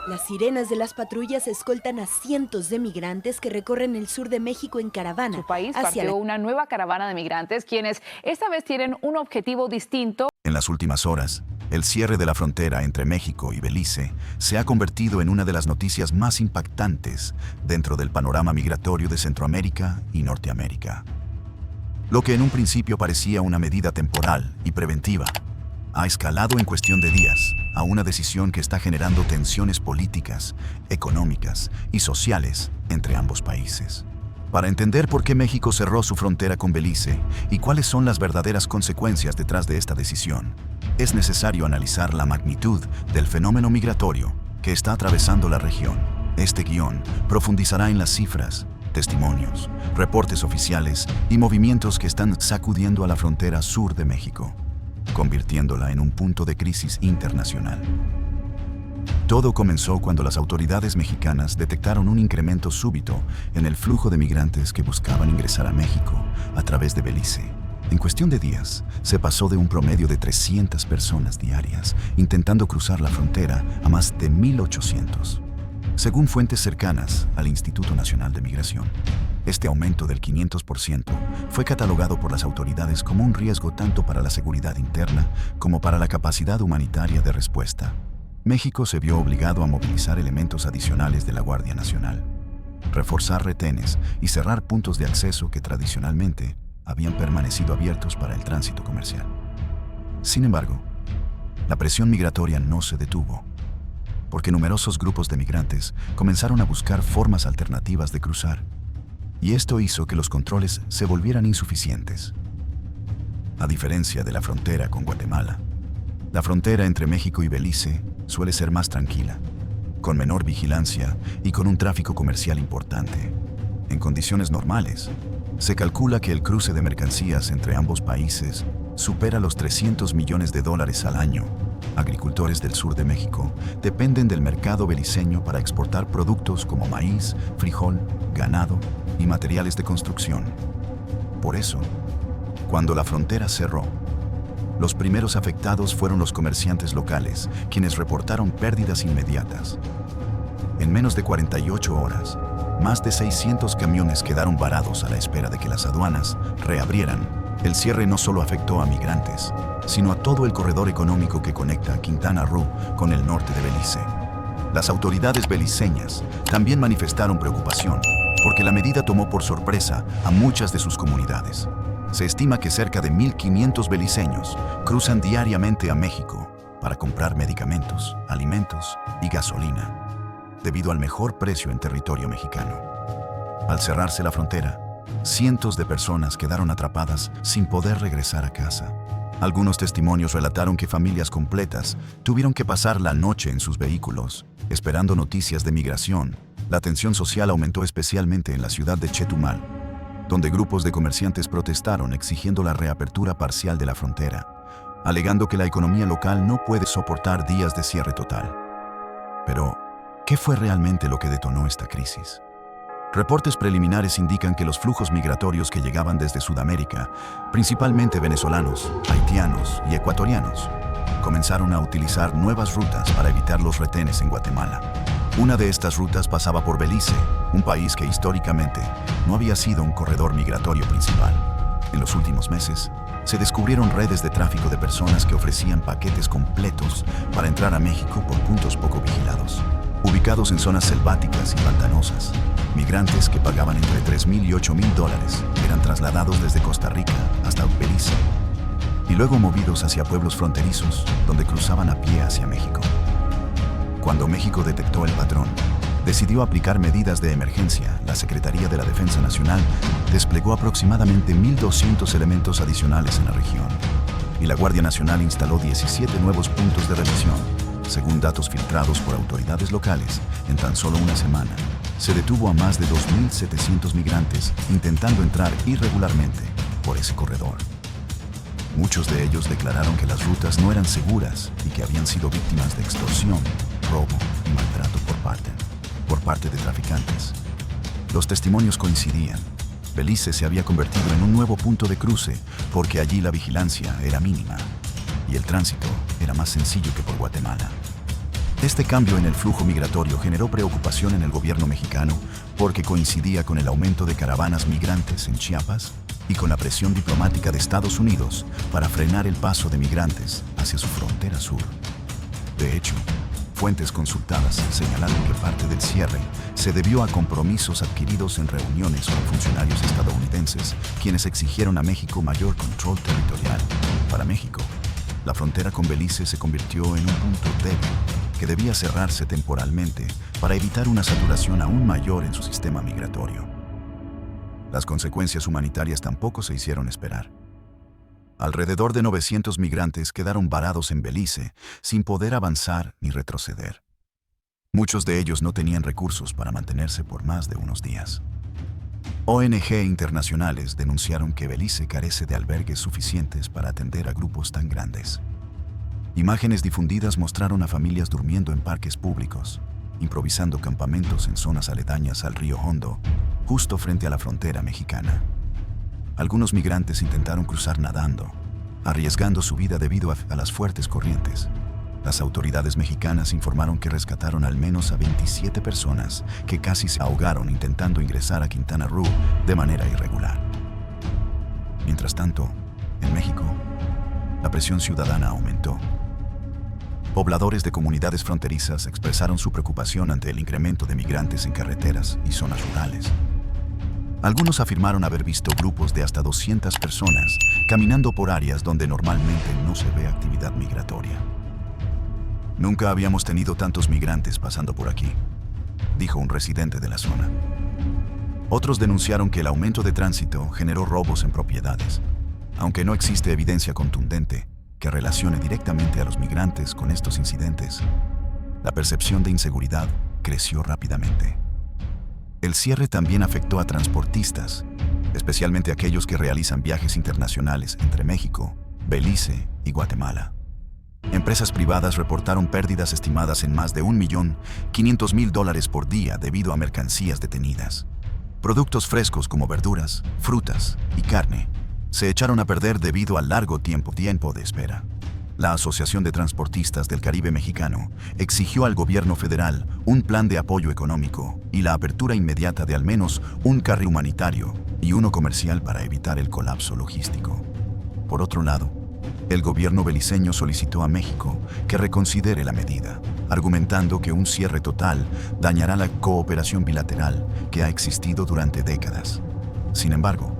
Las sirenas de las patrullas escoltan a cientos de migrantes que recorren el sur de México en caravana. Su país partió una nueva caravana de migrantes, quienes esta vez tienen un objetivo distinto. En las últimas horas, el cierre de la frontera entre México y Belice se ha convertido en una de las noticias más impactantes dentro del panorama migratorio de Centroamérica y Norteamérica. Lo que en un principio parecía una medida temporal y preventiva, ha escalado en cuestión de días a una decisión que está generando tensiones políticas, económicas y sociales entre ambos países. Para entender por qué México cerró su frontera con Belice y cuáles son las verdaderas consecuencias detrás de esta decisión, es necesario analizar la magnitud del fenómeno migratorio que está atravesando la región. Este guión profundizará en las cifras, testimonios, reportes oficiales y movimientos que están sacudiendo a la frontera sur de México, convirtiéndola en un punto de crisis internacional. Todo comenzó cuando las autoridades mexicanas detectaron un incremento súbito en el flujo de migrantes que buscaban ingresar a México a través de Belice. En cuestión de días, se pasó de un promedio de 300 personas diarias intentando cruzar la frontera a más de 1,800. Según fuentes cercanas al Instituto Nacional de Migración, este aumento del 500% fue catalogado por las autoridades como un riesgo tanto para la seguridad interna como para la capacidad humanitaria de respuesta. México se vio obligado a movilizar elementos adicionales de la Guardia Nacional, reforzar retenes y cerrar puntos de acceso que tradicionalmente habían permanecido abiertos para el tránsito comercial. Sin embargo, la presión migratoria no se detuvo, porque numerosos grupos de migrantes comenzaron a buscar formas alternativas de cruzar, y esto hizo que los controles se volvieran insuficientes. A diferencia de la frontera con Guatemala, la frontera entre México y Belice suele ser más tranquila, con menor vigilancia y con un tráfico comercial importante. En condiciones normales, se calcula que el cruce de mercancías entre ambos países supera los $300 millones al año. Agricultores del sur de México dependen del mercado beliceño para exportar productos como maíz, frijol, ganado y materiales de construcción. Por eso, cuando la frontera cerró, los primeros afectados fueron los comerciantes locales, quienes reportaron pérdidas inmediatas. En menos de 48 horas, más de 600 camiones quedaron varados a la espera de que las aduanas reabrieran. El cierre no solo afectó a migrantes, sino a todo el corredor económico que conecta Quintana Roo con el norte de Belice. Las autoridades beliceñas también manifestaron preocupación, porque la medida tomó por sorpresa a muchas de sus comunidades. Se estima que cerca de 1,500 beliceños cruzan diariamente a México para comprar medicamentos, alimentos y gasolina, debido al mejor precio en territorio mexicano. Al cerrarse la frontera, cientos de personas quedaron atrapadas sin poder regresar a casa. Algunos testimonios relataron que familias completas tuvieron que pasar la noche en sus vehículos, esperando noticias de migración. La tensión social aumentó especialmente en la ciudad de Chetumal, donde grupos de comerciantes protestaron exigiendo la reapertura parcial de la frontera, alegando que la economía local no puede soportar días de cierre total. Pero, ¿qué fue realmente lo que detonó esta crisis? Reportes preliminares indican que los flujos migratorios que llegaban desde Sudamérica, principalmente venezolanos, haitianos y ecuatorianos, comenzaron a utilizar nuevas rutas para evitar los retenes en Guatemala. Una de estas rutas pasaba por Belice, un país que históricamente no había sido un corredor migratorio principal. En los últimos meses, se descubrieron redes de tráfico de personas que ofrecían paquetes completos para entrar a México por puntos poco vigilados. Ubicados en zonas selváticas y pantanosas, migrantes que pagaban entre $3,000 y $8,000 eran trasladados desde Costa Rica hasta Belice y luego movidos hacia pueblos fronterizos donde cruzaban a pie hacia México. Cuando México detectó el patrón, decidió aplicar medidas de emergencia. La Secretaría de la Defensa Nacional desplegó aproximadamente 1,200 elementos adicionales en la región y la Guardia Nacional instaló 17 nuevos puntos de revisión. Según datos filtrados por autoridades locales, en tan solo una semana, se detuvo a más de 2,700 migrantes intentando entrar irregularmente por ese corredor. Muchos de ellos declararon que las rutas no eran seguras y que habían sido víctimas de extorsión, robo y maltrato por parte de traficantes. Los testimonios coincidían. Belice se había convertido en un nuevo punto de cruce porque allí la vigilancia era mínima y el tránsito era más sencillo que por Guatemala. Este cambio en el flujo migratorio generó preocupación en el gobierno mexicano porque coincidía con el aumento de caravanas migrantes en Chiapas y con la presión diplomática de Estados Unidos para frenar el paso de migrantes hacia su frontera sur. De hecho, fuentes consultadas señalaron que parte del cierre se debió a compromisos adquiridos en reuniones con funcionarios estadounidenses, quienes exigieron a México mayor control territorial. Para México, la frontera con Belice se convirtió en un punto débil que debía cerrarse temporalmente para evitar una saturación aún mayor en su sistema migratorio. Las consecuencias humanitarias tampoco se hicieron esperar. Alrededor de 900 migrantes quedaron varados en Belice sin poder avanzar ni retroceder. Muchos de ellos no tenían recursos para mantenerse por más de unos días. ONG internacionales denunciaron que Belice carece de albergues suficientes para atender a grupos tan grandes. Imágenes difundidas mostraron a familias durmiendo en parques públicos, improvisando campamentos en zonas aledañas al río Hondo, justo frente a la frontera mexicana. Algunos migrantes intentaron cruzar nadando, arriesgando su vida debido a las fuertes corrientes. Las autoridades mexicanas informaron que rescataron al menos a 27 personas que casi se ahogaron intentando ingresar a Quintana Roo de manera irregular. Mientras tanto, en México, la presión ciudadana aumentó. Pobladores de comunidades fronterizas expresaron su preocupación ante el incremento de migrantes en carreteras y zonas rurales. Algunos afirmaron haber visto grupos de hasta 200 personas caminando por áreas donde normalmente no se ve actividad migratoria. Nunca habíamos tenido tantos migrantes pasando por aquí, dijo un residente de la zona. Otros denunciaron que el aumento de tránsito generó robos en propiedades, aunque no existe evidencia contundente que relacione directamente a los migrantes con estos incidentes. La percepción de inseguridad creció rápidamente. El cierre también afectó a transportistas, especialmente aquellos que realizan viajes internacionales entre México, Belice y Guatemala. Empresas privadas reportaron pérdidas estimadas en más de $1.500.000 por día debido a mercancías detenidas. Productos frescos como verduras, frutas y carne se echaron a perder debido al largo tiempo de espera. La Asociación de Transportistas del Caribe Mexicano exigió al gobierno federal un plan de apoyo económico y la apertura inmediata de al menos un carril humanitario y uno comercial para evitar el colapso logístico. Por otro lado, el gobierno beliceño solicitó a México que reconsidere la medida, argumentando que un cierre total dañará la cooperación bilateral que ha existido durante décadas. Sin embargo,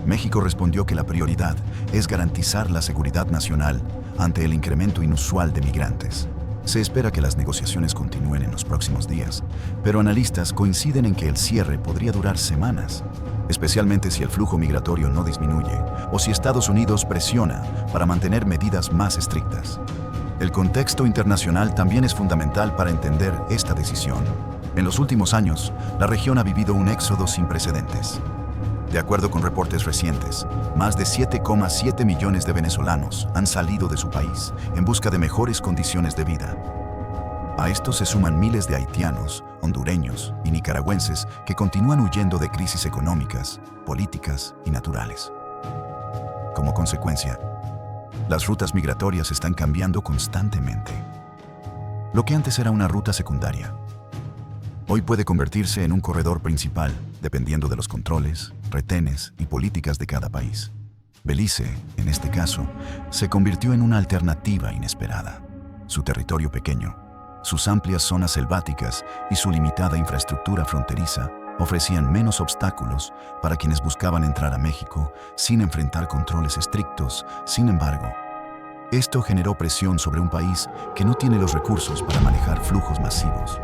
México respondió que la prioridad es garantizar la seguridad nacional ante el incremento inusual de migrantes. Se espera que las negociaciones continúen en los próximos días, pero analistas coinciden en que el cierre podría durar semanas, especialmente si el flujo migratorio no disminuye o si Estados Unidos presiona para mantener medidas más estrictas. El contexto internacional también es fundamental para entender esta decisión. En los últimos años, la región ha vivido un éxodo sin precedentes. De acuerdo con reportes recientes, más de 7,7 millones de venezolanos han salido de su país en busca de mejores condiciones de vida. A esto se suman miles de haitianos, hondureños y nicaragüenses que continúan huyendo de crisis económicas, políticas y naturales. Como consecuencia, las rutas migratorias están cambiando constantemente. Lo que antes era una ruta secundaria, hoy puede convertirse en un corredor principal, dependiendo de los controles, retenes y políticas de cada país. Belice, en este caso, se convirtió en una alternativa inesperada. Su territorio pequeño, sus amplias zonas selváticas y su limitada infraestructura fronteriza ofrecían menos obstáculos para quienes buscaban entrar a México sin enfrentar controles estrictos. Sin embargo, esto generó presión sobre un país que no tiene los recursos para manejar flujos masivos.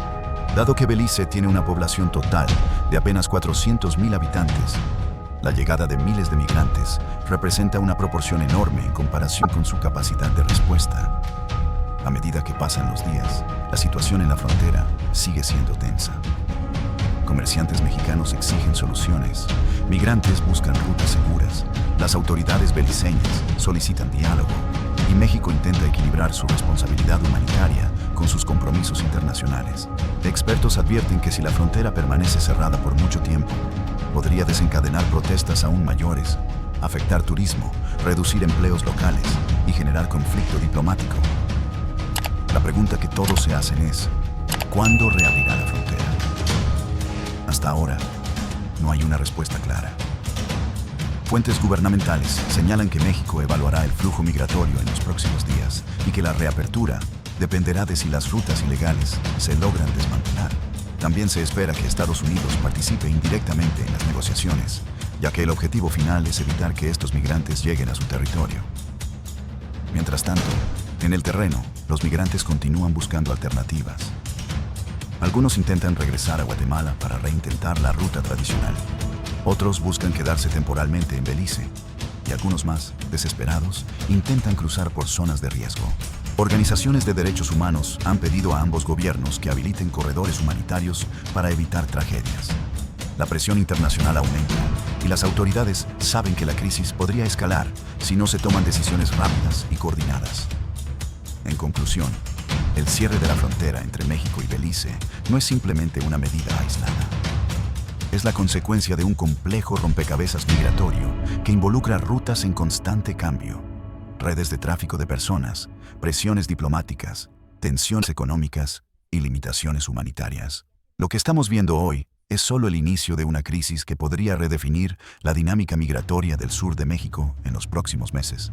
Dado que Belice tiene una población total de apenas 400,000 habitantes, la llegada de miles de migrantes representa una proporción enorme en comparación con su capacidad de respuesta. A medida que pasan los días, la situación en la frontera sigue siendo tensa. Comerciantes mexicanos exigen soluciones, migrantes buscan rutas seguras, las autoridades beliceñas solicitan diálogo y México intenta equilibrar su responsabilidad humanitaria con sus compromisos internacionales. Expertos advierten que si la frontera permanece cerrada por mucho tiempo, podría desencadenar protestas aún mayores, afectar turismo, reducir empleos locales y generar conflicto diplomático. La pregunta que todos se hacen es, ¿cuándo reabrirá la frontera? Hasta ahora, no hay una respuesta clara. Fuentes gubernamentales señalan que México evaluará el flujo migratorio en los próximos días y que la reapertura dependerá de si las rutas ilegales se logran desmantelar. También se espera que Estados Unidos participe indirectamente en las negociaciones, ya que el objetivo final es evitar que estos migrantes lleguen a su territorio. Mientras tanto, en el terreno, los migrantes continúan buscando alternativas. Algunos intentan regresar a Guatemala para reintentar la ruta tradicional. Otros buscan quedarse temporalmente en Belice. Y algunos más, desesperados, intentan cruzar por zonas de riesgo. Organizaciones de derechos humanos han pedido a ambos gobiernos que habiliten corredores humanitarios para evitar tragedias. La presión internacional aumenta y las autoridades saben que la crisis podría escalar si no se toman decisiones rápidas y coordinadas. En conclusión, el cierre de la frontera entre México y Belice no es simplemente una medida aislada. Es la consecuencia de un complejo rompecabezas migratorio que involucra rutas en constante cambio, redes de tráfico de personas, presiones diplomáticas, tensiones económicas y limitaciones humanitarias. Lo que estamos viendo hoy es solo el inicio de una crisis que podría redefinir la dinámica migratoria del sur de México en los próximos meses.